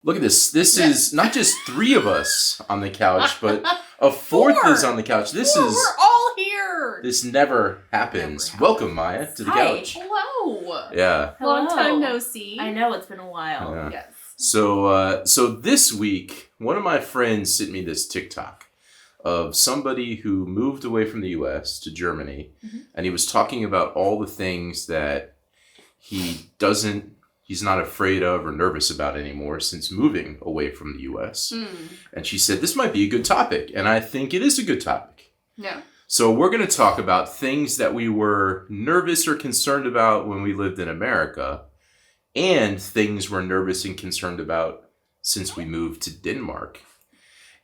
Look at this. This is not just three of us on the couch, but a fourth is on the couch. We're all here. This never happens. Welcome, Maya, to the couch. Hello. Yeah. Long time no see. I know, it's been a while. Yeah. Yes. So this week, one of my friends sent me this TikTok of somebody who moved away from the U.S. to Germany, and he was talking about all the things that he's not afraid of or nervous about anymore since moving away from the U.S. And she said, this might be a good topic, and I think it is a good topic. Yeah. So we're going to talk about things that we were nervous or concerned about when we lived in America, and things we're nervous and concerned about since we moved to Denmark.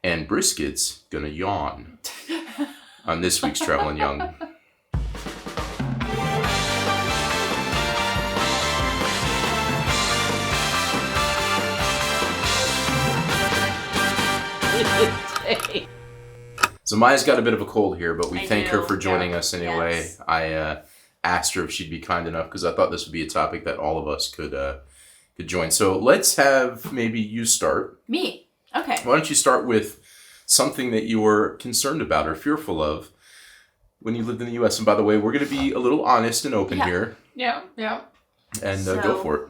And Brisket's gonna yawn on this week's Traveling Young. So Maya's got a bit of a cold here, but we thank her for joining us anyway. Yes. I asked her if she'd be kind enough because I thought this would be a topic that all of us could join. So let's have maybe you start. Me? Okay. Why don't you start with something that you were concerned about or fearful of when you lived in the U.S. And by the way, we're going to be a little honest and open here. Yeah. And go for it.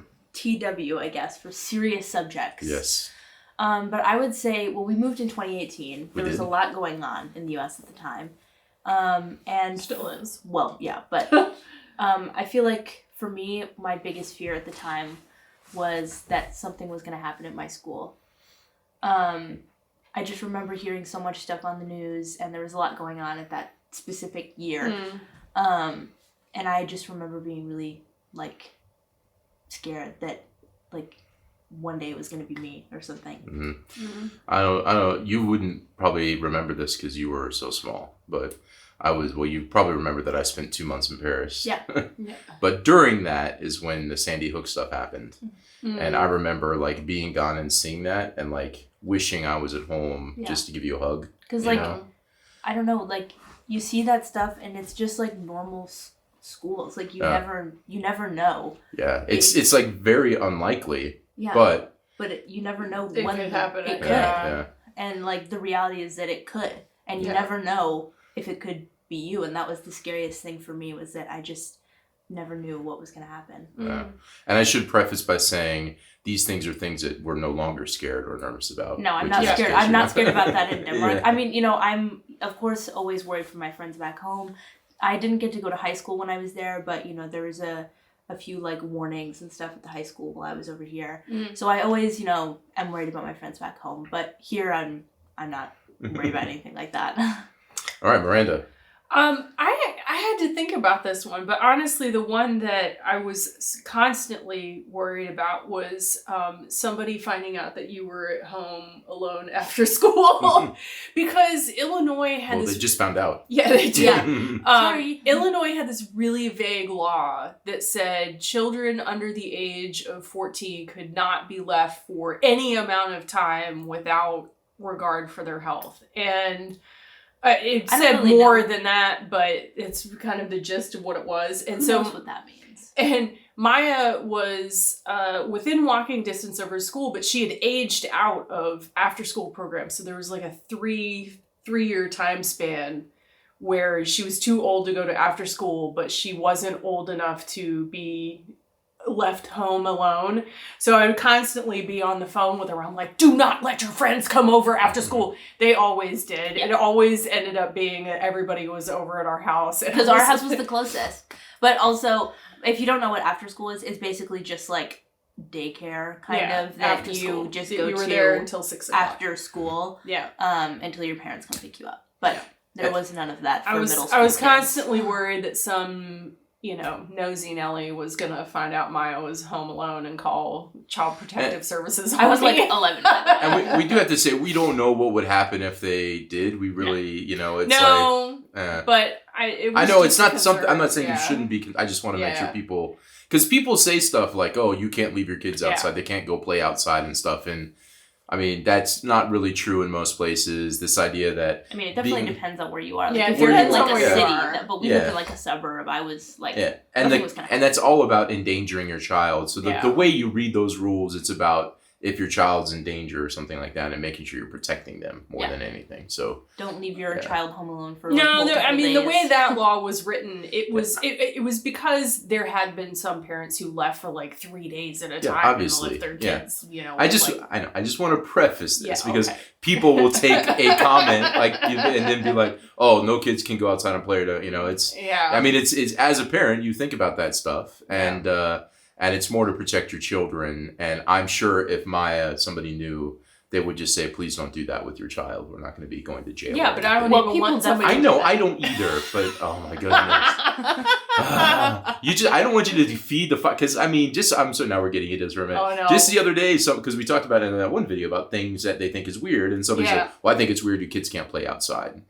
TW, I guess, for serious subjects. Yes. But I would say, we moved in 2018. There was a lot going on in the U.S. at the time. And still is. Well, yeah, but I feel like for me, my biggest fear at the time was that something was going to happen at my school. I just remember hearing so much stuff on the news, and there was a lot going on at that specific year. And I just remember being really, scared that, one day it was going to be me or something. I don't. You wouldn't probably remember this because you were so small, but you probably remember that I spent 2 months in Paris. Yeah. But during that is when the Sandy Hook stuff happened. And I remember, being gone and seeing that and, wishing I was at home just to give you a hug. Because, I don't know, you see that stuff and it's just, normal schools. You never know. Yeah. It's very unlikely. Yeah. But you never know it when could happen. It could. Yeah. And, the reality is that it could. And you never know if it could be you. And that was the scariest thing for me, was that I just never knew what was going to happen. Yeah. And I should preface by saying these things are things that we're no longer scared or nervous about. No, I'm not scared. I'm not scared about that in Denmark. I mean, I'm, of course, always worried for my friends back home. I didn't get to go to high school when I was there, but, there was a few, warnings and stuff at the high school while I was over here. So I always, am worried about my friends back home. But here, I'm not worried about anything like that. All right, Miranda. I had to think about this one, but honestly, the one that I was constantly worried about was somebody finding out that you were at home alone after school, because Illinois had this. They just found out. Yeah, they did. Yeah. Sorry. Illinois had this really vague law that said children under the age of 14 could not be left for any amount of time without regard for their health, and. It said really more than that, but it's kind of the gist of what it was. And Who knows what that means? And Maya was within walking distance of her school, but she had aged out of after-school programs. So there was a three-year time span where she was too old to go to after school, but she wasn't old enough to be left home alone. So I would constantly be on the phone with her. I'm like, do not let your friends come over after school. They always did. It always ended up being everybody was over at our house. Because our house was the closest. But also, if you don't know what after school is, it's basically just daycare kind of that you just go you were to there until 6 o'clock. After school. Yeah. Until your parents come pick you up. But there was none of that for middle school I was kids. constantly worried that some nosy Nelly was going to find out Maya was home alone and call Child Protective Services on I was me. 11. And we do have to say, we don't know what would happen if they did. We really, it's but I know it's not something, I'm not saying you shouldn't be, I just want to make sure people, because people say stuff like, oh, you can't leave your kids outside. They can't go play outside and stuff. And I mean, that's not really true in most places. This idea that... I mean, it definitely depends on where you are. Yeah, if you're in a city, are. but we lived in a suburb, I was and that's all about endangering your child. So the way you read those rules, it's about if your child's in danger or something like that, and making sure you're protecting them more than anything. So don't leave your child home alone for I mean, days. the way that law was written, it was because there had been some parents who left for like 3 days at a time obviously. and left their kids, you know. I just want to preface this because people will take a comment and then be like, oh, no kids can go outside and play, it's I mean, it's as a parent, you think about that stuff, and it's more to protect your children. And I'm sure if somebody knew, they would just say, please don't do that with your child. We're not going to be going to jail. Yeah, but I don't even want somebody I know, I don't either, but oh my goodness. I don't want you to feed the because I mean, so now we're getting into this for a minute. Oh, no. Just the other day, because we talked about it in that one video about things that they think is weird, and somebody said, well, I think it's weird your kids can't play outside.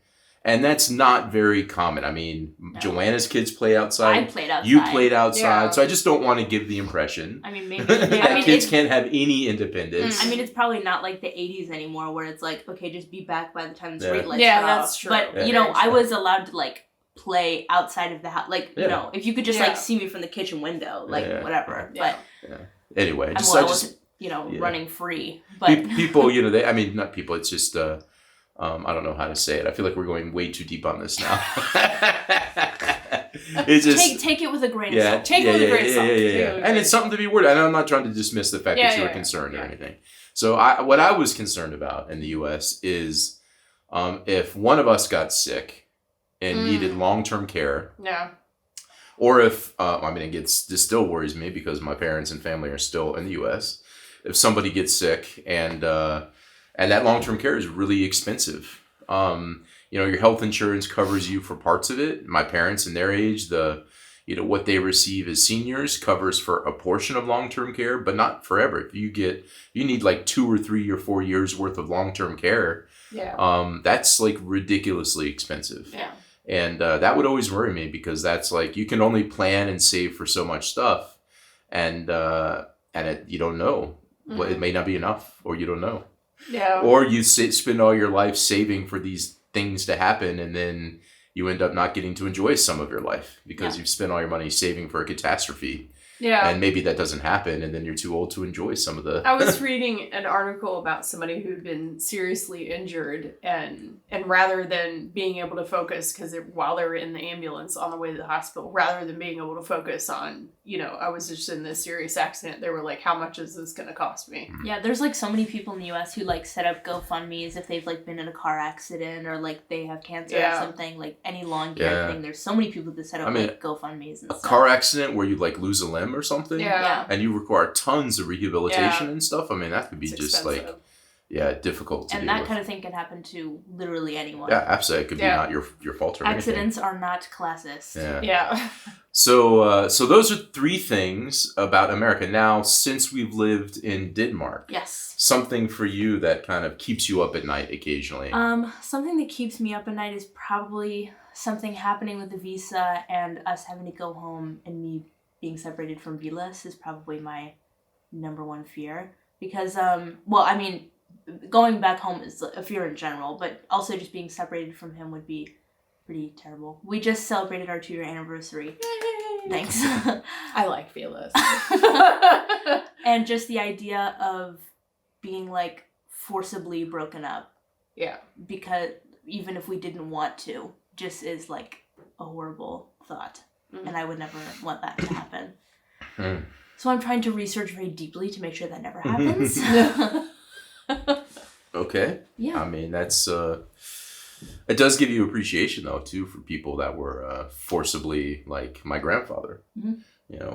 And that's not very common. I mean, Joanna's kids play outside. I played outside. You played outside. So I just don't want to give the impression I mean, maybe that kids can't have any independence. I mean, it's probably not like the 80s anymore where it's like, okay, just be back by the time the street lights are that's true. But, I was allowed to like play outside of the house. Like, if you could just like see me from the kitchen window, like whatever. But anyway, I wasn't, running free. But people, not people, it's just... I don't know how to say it. I feel like we're going way too deep on this now. It's just take it with a grain of salt. Take it with a grain of salt. Yeah. And it's something to be worried. And I'm not trying to dismiss the fact that you were concerned or anything. So what I was concerned about in the U.S. is if one of us got sick and needed long-term care. Yeah. Or if this still worries me because my parents and family are still in the U.S. If somebody gets sick and that long-term care is really expensive. Your health insurance covers you for parts of it. My parents and their age, what they receive as seniors covers for a portion of long-term care, but not forever. If you need like 2 or 3 or 4 years worth of long-term care. Yeah. That's like ridiculously expensive. Yeah. And that would always worry me because that's like you can only plan and save for so much stuff, and you don't know. Mm-hmm. It may not be enough, or you don't know. Yeah. Or you spend all your life saving for these things to happen, and then you end up not getting to enjoy some of your life because you've spent all your money saving for a catastrophe. Yeah. And maybe that doesn't happen, and then you're too old to enjoy some of the... I was reading an article about somebody who'd been seriously injured, and rather than being able to focus, because while they were in the ambulance on the way to the hospital, rather than being able to focus on, I was just in this serious accident, they were like, how much is this going to cost me? Yeah, there's like so many people in the U.S. who like set up GoFundMes if they've like been in a car accident or like they have cancer or something, like any long care thing. There's so many people that set up like GoFundMes and stuff. A car accident where you like lose a limb or something, and you require tons of rehabilitation and stuff. I mean, that could be it's just expensive. Difficult to and deal that with. kind of thing can happen to literally anyone. Yeah, absolutely. It could be not your fault or Accidents anything. are not classist. Yeah. So those are 3 things about America. Now, since we've lived in Denmark, something for you that kind of keeps you up at night occasionally. Something that keeps me up at night is probably something happening with the visa and us having to go home and me being separated from Vilas is probably my number one fear. Because, going back home is a fear in general, but also just being separated from him would be pretty terrible. We just celebrated our 2-year anniversary. Yay! Thanks. I like Vilas. And just the idea of being, like, forcibly broken up. Yeah. Because even if we didn't want to, just is, like, a horrible thought. Mm. And I would never want that to happen. Mm. So I'm trying to research very deeply to make sure that never happens. Okay. Yeah. I mean, that's... it does give you appreciation, though, too, for people that were forcibly, like my grandfather,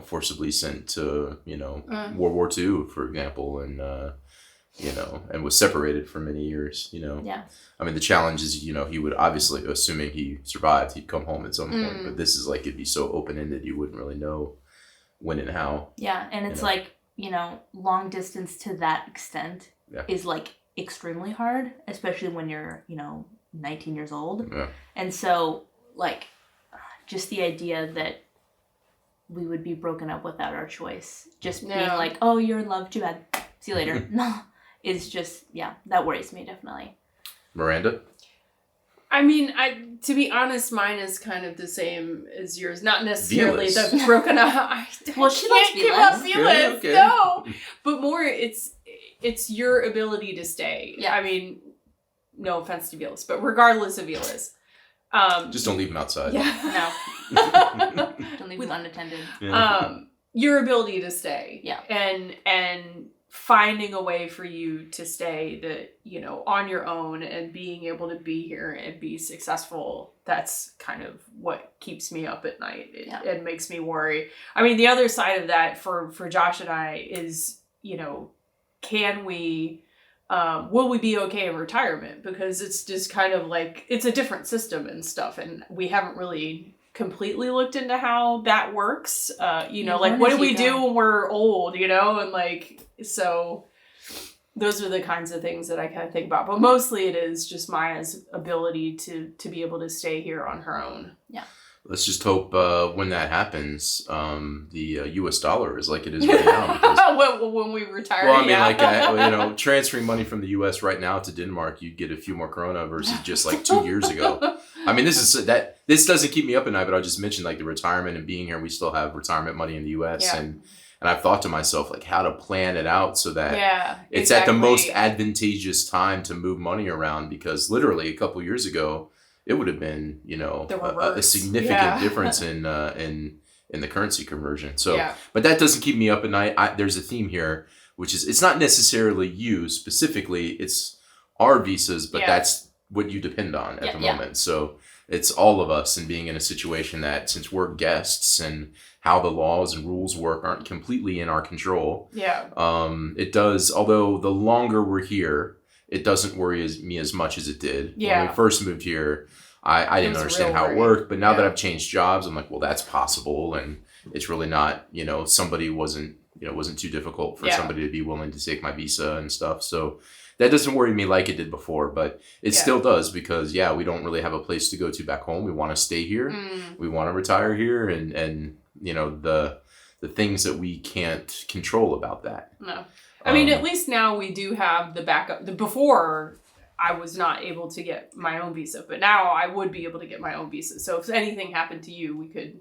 forcibly sent to, World War II, for example, and, and was separated for many years, Yeah. I mean, the challenge is, he would obviously, assuming he survived, he'd come home at some point. But this is like, it'd be so open-ended, you wouldn't really know when and how. Yeah, and it's like, long distance to that extent is like extremely hard, especially when you're, 19 years old. Yeah. And so, like, just the idea that we would be broken up without our choice, just being like, oh, you're in love, too bad, see you later. No, is just, that worries me, definitely. Miranda? I mean, to be honest, mine is kind of the same as yours. Not necessarily the broken up. Well, she likes give up Vilas. Okay. No, but more it's your ability to stay. Yeah. I mean, no offense to Vilas, but regardless of Vilas. Just don't leave them outside. Yeah. No. Don't leave them unattended. Yeah. Your ability to stay. Yeah. And finding a way for you to stay that, you know, on your own and being able to be here and be successful, that's kind of what keeps me up at night. It makes me worry. I mean, the other side of that for Josh and I is, you know, can we, will we be okay in retirement? Because it's just kind of like, it's a different system and stuff. And we haven't really completely looked into how that works. You know, like, what do we do when we're old, you know? And like, so those are the kinds of things that I kind of think about. But mostly it is just Maya's ability to be able to stay here on her own. Yeah. Let's just hope when that happens, the U.S. dollar is like it is right now. Because, when we retire. well, I mean, like, you know, transferring money from the U.S. right now to Denmark, you'd get a few more krona versus just like 2 years ago. I mean, this doesn't keep me up at night, but I'll just mention like the retirement and being here. We still have retirement money in the U.S. and I've thought to myself like how to plan it out so that it's at the most advantageous time to move money around, because literally a couple years ago it would have been, you know, a significant difference in the currency conversion. So, but that doesn't keep me up at night. There's a theme here, which is it's not necessarily you specifically, it's our visas, but that's what you depend on at the moment. So it's all of us, and being in a situation that, since we're guests and how the laws and rules work aren't completely in our control. It does, although the longer we're here, it doesn't worry me as much as it did. When we first moved here, I didn't understand how it worked, but now that I've changed jobs, I'm like, well, that's possible. And it's really not, you know, wasn't too difficult for somebody to be willing to take my visa and stuff. So that doesn't worry me like it did before, but it still does, because we don't really have a place to go to back home. We want to stay here. We want to retire here, and you know, the things that we can't control about that. No. I mean, at least now we do have the backup. Before, I was not able to get my own visa, but now I would be able to get my own visa. So if anything happened to you, we could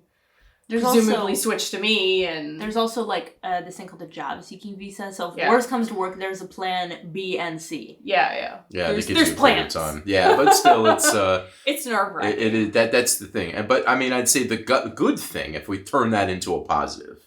presumably switch to me. And there's also like this thing called the job seeking visa. So if worse comes to work, there's a plan B and C. Yeah, there's plans. Yeah, but still, it's it's nerve-wracking. It is that's the thing. But I mean, I'd say the good thing, if we turn that into a positive,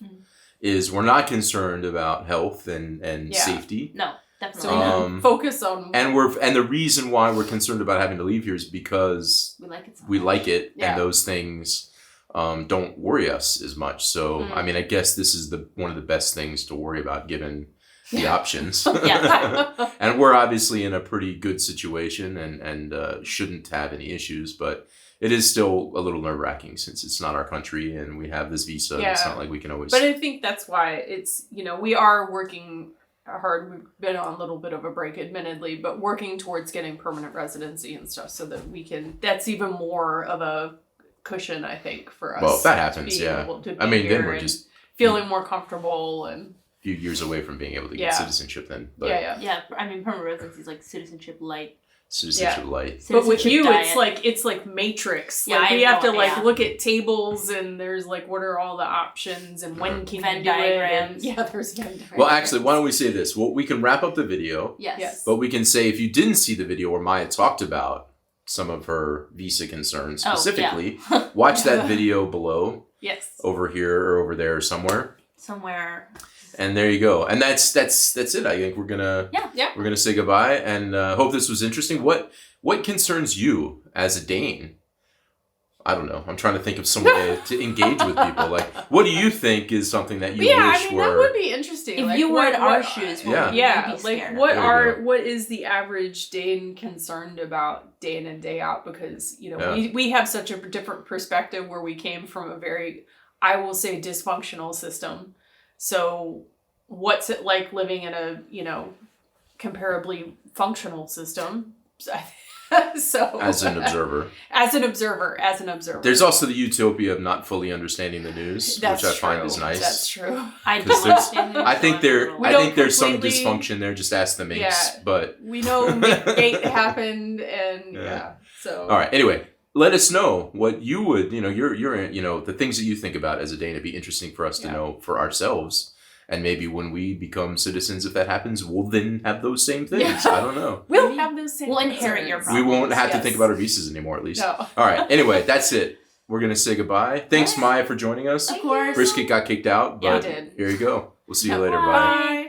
is we're not concerned about health and safety. No, definitely. So we focus on and the reason why we're concerned about having to leave here is because we like it, and those things don't worry us as much. So I mean, I guess this is one of the best things to worry about given the options. And we're obviously in a pretty good situation and shouldn't have any issues, but it is still a little nerve-wracking since it's not our country and we have this visa. It's not like we can always... But I think that's why it's, you know, we are working hard. We've been on a little bit of a break, admittedly, but working towards getting permanent residency and stuff so that we can... That's even more of a cushion, I think, for us. Well, if that happens, I mean, then we're just... Feeling more comfortable and... Few years away from being able to get citizenship then. But yeah. I mean, permanent residency is like citizenship light. But with you, diet. it's like Matrix. Like we have to look at tables and there's like, what are all the options and when can Venn you do diagrams. it? And, there's Venn diagrams. Well, actually, why don't we say this? Well, we can wrap up the video. Yes. But we can say, if you didn't see the video where Maya talked about some of her visa concerns specifically, watch that video below. Yes. Over here or over there somewhere. And there you go. And that's it. I think we're gonna say goodbye and hope this was interesting. What concerns you as a Dane? I don't know. I'm trying to think of some way to engage with people. Like, what do you think is something that you wish were? That would be interesting. If like, you were in our shoes, what would you be scared of? What is the average Dane concerned about day in and day out? Because we have such a different perspective where we came from a very, I will say, dysfunctional system. So what's it like living in a, comparably functional system? So as an observer. There's also the utopia of not fully understanding the news, which I find is nice. That's true. I think there's some dysfunction there. Just ask the Minx. But we know Gate happened, and so. All right. Anyway, let us know what you would, you're the things that you think about as a Dane. It'd be interesting for us to know for ourselves And maybe when we become citizens, if that happens, we'll then have those same things. Yeah. I don't know. We'll have those same We'll inherit your concerns. We won't have to Yes. think about our visas anymore, at least. No. All right. Anyway, that's it. We're going to say goodbye. Thanks, Bye. Maya, for joining us. Of course. Brisket got kicked out, Yeah, but I did. here you go. We'll see you Bye. later. Bye. Bye.